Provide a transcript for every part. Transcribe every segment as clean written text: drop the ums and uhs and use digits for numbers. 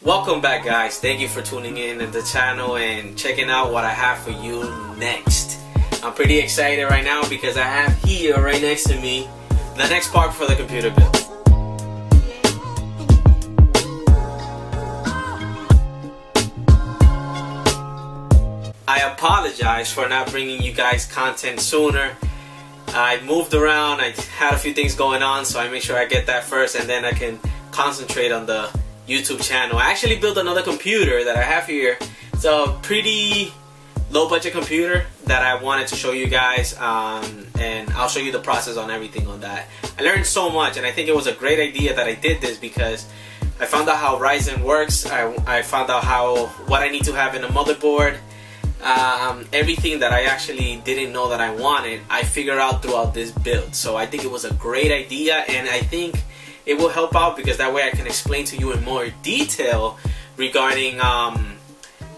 Welcome back, guys. Thank you for tuning in to the channel and checking out what I have for you next. I'm pretty excited right now because I have here right next to me the next part for the computer build. I apologize for not bringing you guys content sooner. I moved around, I had a few things going on, so I make sure I get that first and then I can concentrate on the YouTube channel. I actually built another computer that I have here. It's a pretty low budget computer that I wanted to show you guys, and I'll show you the process on everything on that. I learned so much, and I think it was a great idea that I did this because I found out how Ryzen works. I found out what I need to have in a motherboard. Everything that I actually didn't know that I wanted, I figured out throughout this build. So I think it was a great idea, and I think it will help out because that way I can explain to you in more detail regarding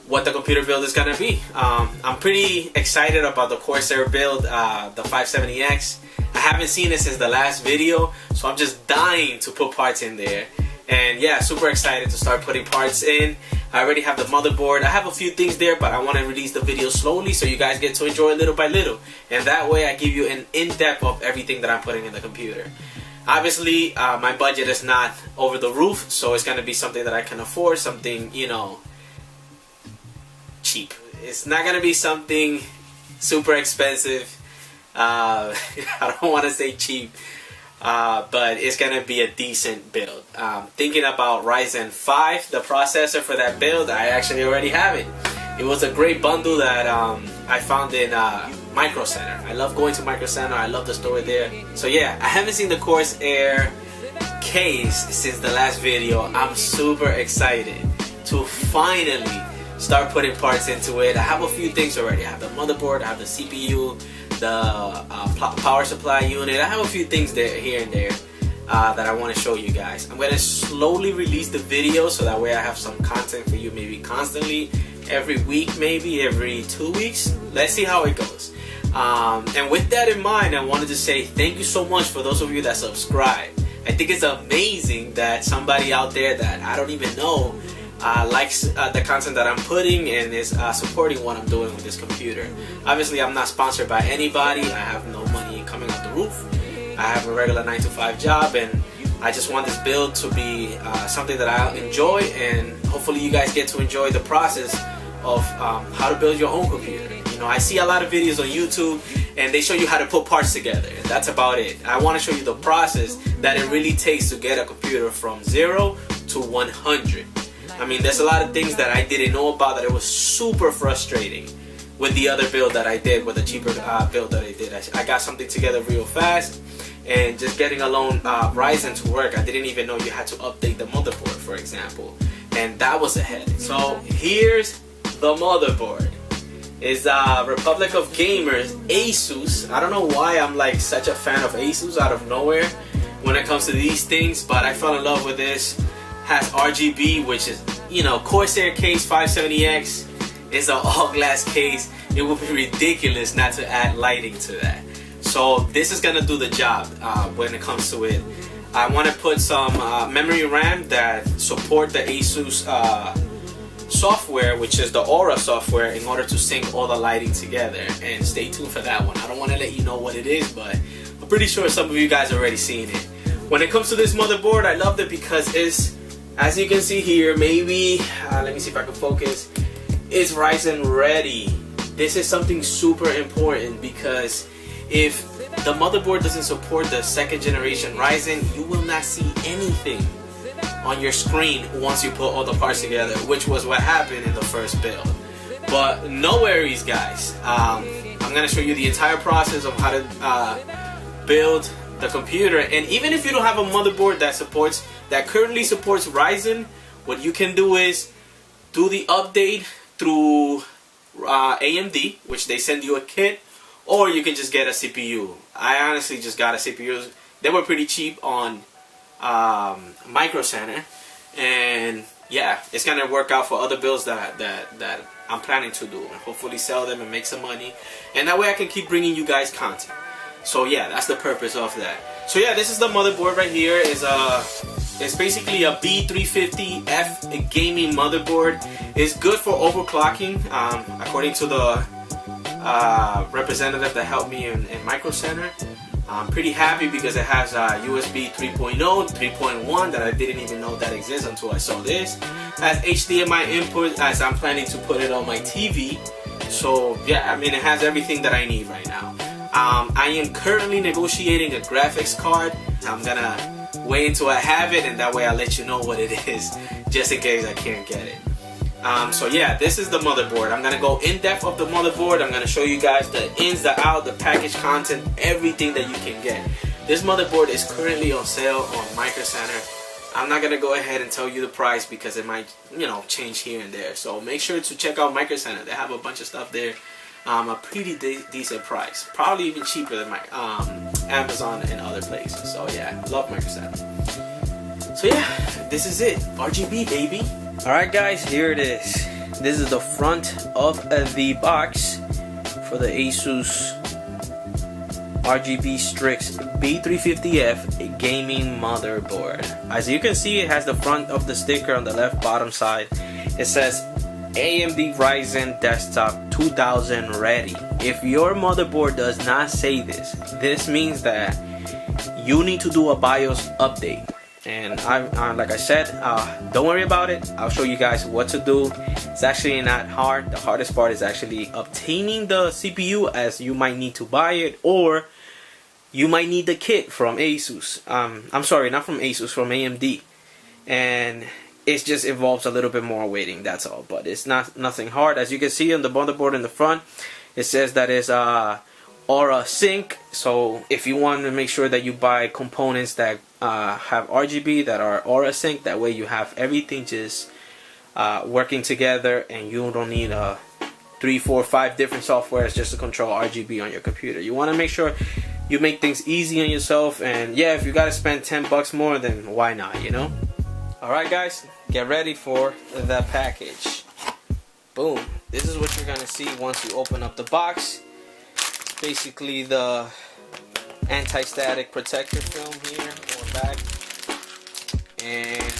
what the computer build is gonna be. I'm pretty excited about the Corsair build, the 570X. I haven't seen it since the last video, so I'm just dying to put parts in there. And yeah, super excited to start putting parts in. I already have the motherboard. I have a few things there, but I want to release the video slowly so you guys get to enjoy little by little. And that way I give you an in-depth of everything that I'm putting in the computer. Obviously, my budget is not over the roof, so it's going to be something that I can afford, something, you know, cheap. It's not going to be something super expensive. I don't want to say cheap. But it's gonna be a decent build. Thinking about Ryzen 5, the processor for that build, I actually already have it. It was a great bundle that I found in Micro Center. I love going to Micro Center. I love the store there. So yeah, I haven't seen the Corsair case since the last video. I'm super excited to finally start putting parts into it. I have a few things already. I have the motherboard, I have the CPU, the power supply unit. I have a few things there, here and there, that I want to show you guys. I'm going to slowly release the video so that way I have some content for you, maybe constantly, every week, maybe every 2 weeks. Let's see how it goes. And with that in mind, I wanted to say thank you so much for those of you that subscribe. I think it's amazing that somebody out there that I don't even know likes the content that I'm putting and is supporting what I'm doing with this computer. Obviously, I'm not sponsored by anybody. I have no money coming out the roof. I have a regular 9-to-5 job, and I just want this build to be something that I enjoy, and hopefully you guys get to enjoy the process of how to build your own computer. You know, I see a lot of videos on YouTube and they show you how to put parts together, and that's about it. I want to show you the process that it really takes to get a computer from 0 to 100. I mean, there's a lot of things that I didn't know about that it was super frustrating with the other build that I did, with the cheaper build that I did. I got something together real fast, and just getting alone Ryzen to work, I didn't even know you had to update the motherboard, for example, and that was a headache. So here's the motherboard. It's Republic of Gamers Asus. I don't know why I'm like such a fan of Asus out of nowhere when it comes to these things, but I fell in love with this. Has RGB, which is, you know, Corsair case 570X is an all glass case. It would be ridiculous not to add lighting to that. So this is gonna do the job when it comes to it. I want to put some memory RAM that support the Asus software, which is the Aura software, in order to sync all the lighting together. And stay tuned for that one. I don't want to let you know what it is, but I'm pretty sure some of you guys already seen it. When it comes to this motherboard, I loved it because it's, as you can see here, maybe, let me see if I can focus, it's Ryzen ready. This is something super important because if the motherboard doesn't support the 2nd generation Ryzen, you will not see anything on your screen once you put all the parts together, which was what happened in the first build. But no worries, guys. I'm going to show you the entire process of how to build the computer. And even if you don't have a motherboard that currently supports Ryzen, what you can do is do the update through AMD, which they send you a kit, or you can just get a CPU. I honestly just got a CPU. They were pretty cheap on Micro Center, and yeah, it's gonna work out for other builds that I'm planning to do, and hopefully sell them and make some money, and that way I can keep bringing you guys content. So yeah, that's the purpose of that. So yeah, this is the motherboard right here. Is It's basically a B-350F gaming motherboard. It's good for overclocking, according to the representative that helped me in Micro Center. I'm pretty happy because it has USB 3.0, 3.1 that I didn't even know that exists until I saw this. It has HDMI input as I'm planning to put it on my TV. So yeah, I mean, it has everything that I need right now. I am currently negotiating a graphics card. I'm gonna wait until I have it, and that way I'll let you know what it is, just in case I can't get it. So yeah, this is the motherboard. I'm gonna go in depth of the motherboard. I'm gonna show you guys the ins, the out, the package content, everything that you can get. This motherboard is currently on sale on Micro Center. I'm not gonna go ahead and tell you the price because it might, you know, change here and there. So make sure to check out Micro Center. They have a bunch of stuff there, a pretty decent price, probably even cheaper than my Amazon and other places. So yeah, love Micro Center. So yeah, this is it. RGB, baby. Alright guys, here it is. This is the front of the box for the Asus RGB Strix B-350F gaming motherboard. As you can see, it has the front of the sticker on the left bottom side. It says AMD Ryzen Desktop 2000 ready. If your motherboard does not say this, this means that you need to do a BIOS update. And like I said, don't worry about it. I'll show you guys what to do. It's actually not hard. The hardest part is actually obtaining the CPU, as you might need to buy it, or you might need the kit from Asus. I'm sorry, not from Asus, from AMD. And it just involves a little bit more waiting, that's all. But it's nothing hard. As you can see on the motherboard in the front, it says that it's Aura Sync. So if you want to make sure that you buy components that have RGB, that are Aura Sync, that way you have everything just working together, and you don't need 3, 4, 5 different softwares just to control RGB on your computer. You want to make sure you make things easy on yourself, and yeah, if you got to spend 10 bucks more, then why not, you know? Alright guys, get ready for the package. Boom. This is what you're going to see once you open up the box. Basically the anti-static protector film here, or back, and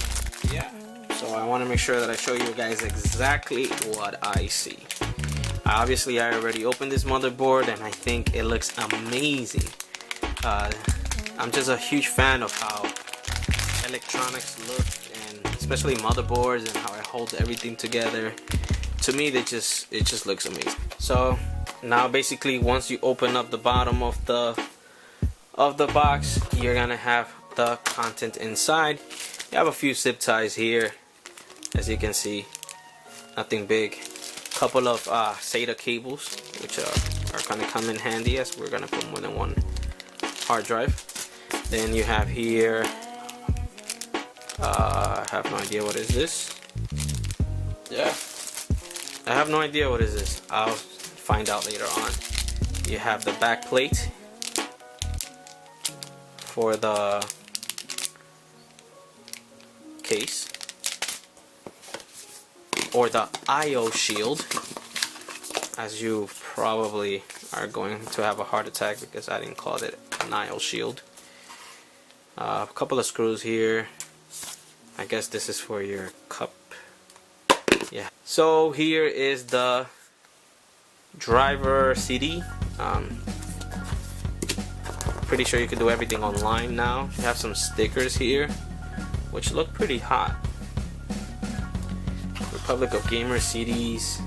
yeah, so I want to make sure that I show you guys exactly what I see. Obviously I already opened this motherboard and I think it looks amazing. I'm just a huge fan of how electronics look, and especially motherboards, and how it holds everything together. To me, it just looks amazing. So now basically once you open up the bottom of the box, you're gonna have the content inside. You have a few zip ties here, as you can see, nothing big. Couple of SATA cables, which are gonna come in handy as we're gonna put more than one hard drive. Then you have here, I have no idea what is this. Yeah, I have no idea what is this. I'll find out later on. You have the back plate for the case, or the IO shield, as you probably are going to have a heart attack because I didn't call it an IO shield. A couple of screws here. I guess this is for your cup. Yeah. So here is the driver CD. Pretty sure you can do everything online now. You have some stickers here, which look pretty hot. Republic of Gamer CDs.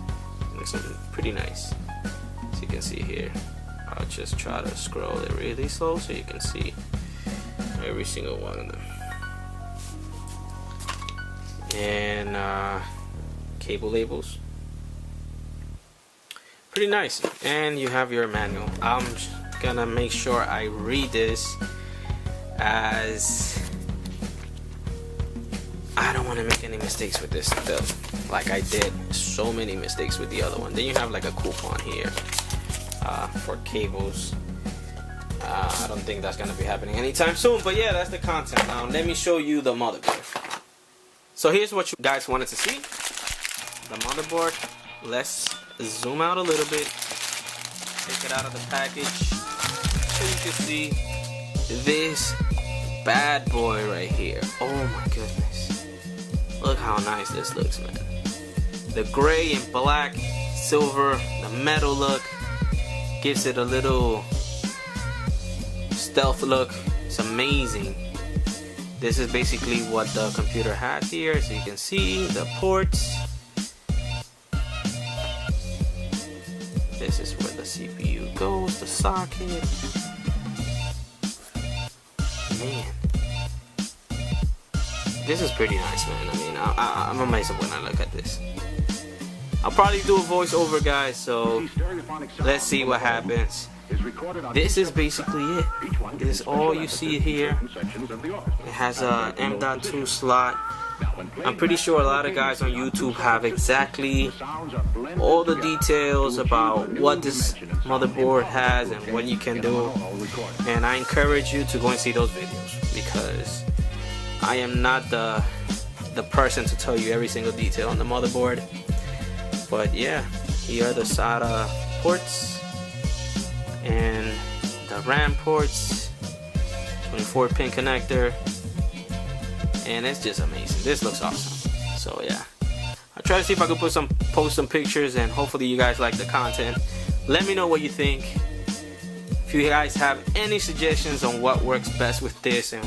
Looks pretty nice. As you can see here. I'll just try to scroll it really slow so you can see every single one of them. And cable labels. Pretty nice. And you have your manual. I'm gonna make sure I read this, as I don't want to make any mistakes with this build, like I did so many mistakes with the other one. Then you have like a coupon here for cables. I don't think that's gonna be happening anytime soon, but yeah, that's the content. Now let me show you the motherboard. So here's what you guys wanted to see. The motherboard. Let's zoom out a little bit, take it out of the package, so you can see this bad boy right here. Oh my goodness. Look how nice this looks, man. The gray and black, silver, the metal look gives it a little stealth look. It's amazing. This is basically what the computer has here, so you can see the ports. This is where the CPU goes, the socket. Man, this is pretty nice, man. I mean, I'm amazed when I look at this. I'll probably do a voiceover, guys, so let's see what happens. This is basically it. This is all you see here. It has a M.2 slot. I'm pretty sure a lot of guys on YouTube have exactly all the details about what this motherboard has and what you can do, and I encourage you to go and see those videos, because I am not the person to tell you every single detail on the motherboard. But yeah, here are the SATA ports and the RAM ports, 24-pin connector, and it's just amazing. This looks awesome. So yeah, I'll try to see if I can post some pictures, and hopefully you guys like the content. Let me know what you think. If you guys have any suggestions on what works best with this and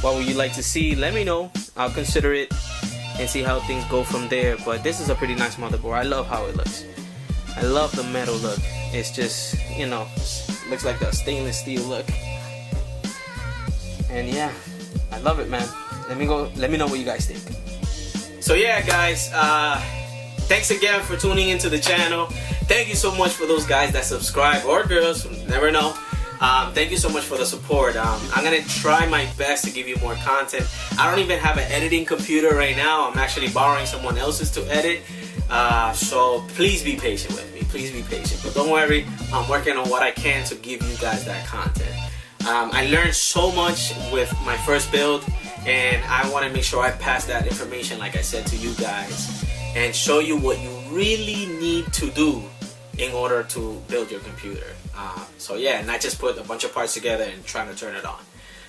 what would you like to see, let me know. I'll consider it and see how things go from there. But this is a pretty nice motherboard. I love how it looks. I love the metal look. It's just, you know, looks like the stainless steel look. And yeah, I love it, man. Let me know what you guys think. So yeah, guys, thanks again for tuning into the channel. Thank you so much for those guys that subscribe, or girls, never know. Thank you so much for the support. I'm gonna try my best to give you more content. I don't even have an editing computer right now. I'm actually borrowing someone else's to edit. So please be patient with me. Please be patient. But don't worry, I'm working on what I can to give you guys that content. I learned so much with my first build, and I want to make sure I pass that information, like I said, to you guys, and show you what you really need to do in order to build your computer. So yeah, not just put a bunch of parts together and trying to turn it on.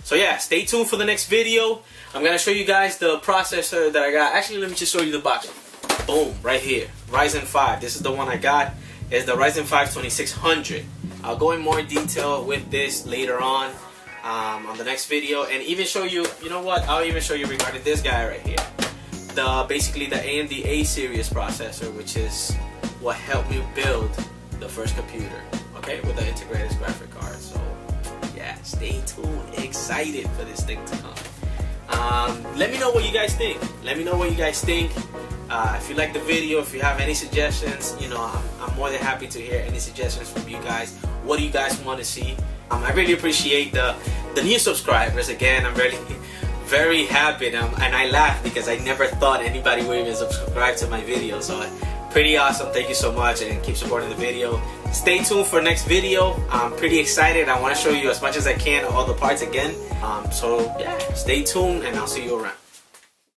So yeah, stay tuned for the next video. I'm gonna show you guys the processor that I got. Actually, let me just show you the box. Boom, right here, Ryzen 5. This is the one I got. It's the Ryzen 5 2600. I'll go in more detail with this later on the next video, and even show you, you know what, I'll even show you regarding this guy right here. Basically the AMD A series processor, which is what helped me build the first computer, okay, with the integrated graphic card. So yeah, stay tuned, excited for this thing to come. Let me know what you guys think. Let me know what you guys think. If you like the video, if you have any suggestions, you know, I'm more than happy to hear any suggestions from you guys. What do you guys want to see? I really appreciate the new subscribers. Again, I'm really very happy, and I laugh because I never thought anybody would even subscribe to my videos. So pretty awesome. Thank you so much, and keep supporting the video. Stay tuned for next video. I'm pretty excited. I want to show you as much as I can all the parts again. So yeah, stay tuned, and I'll see you around.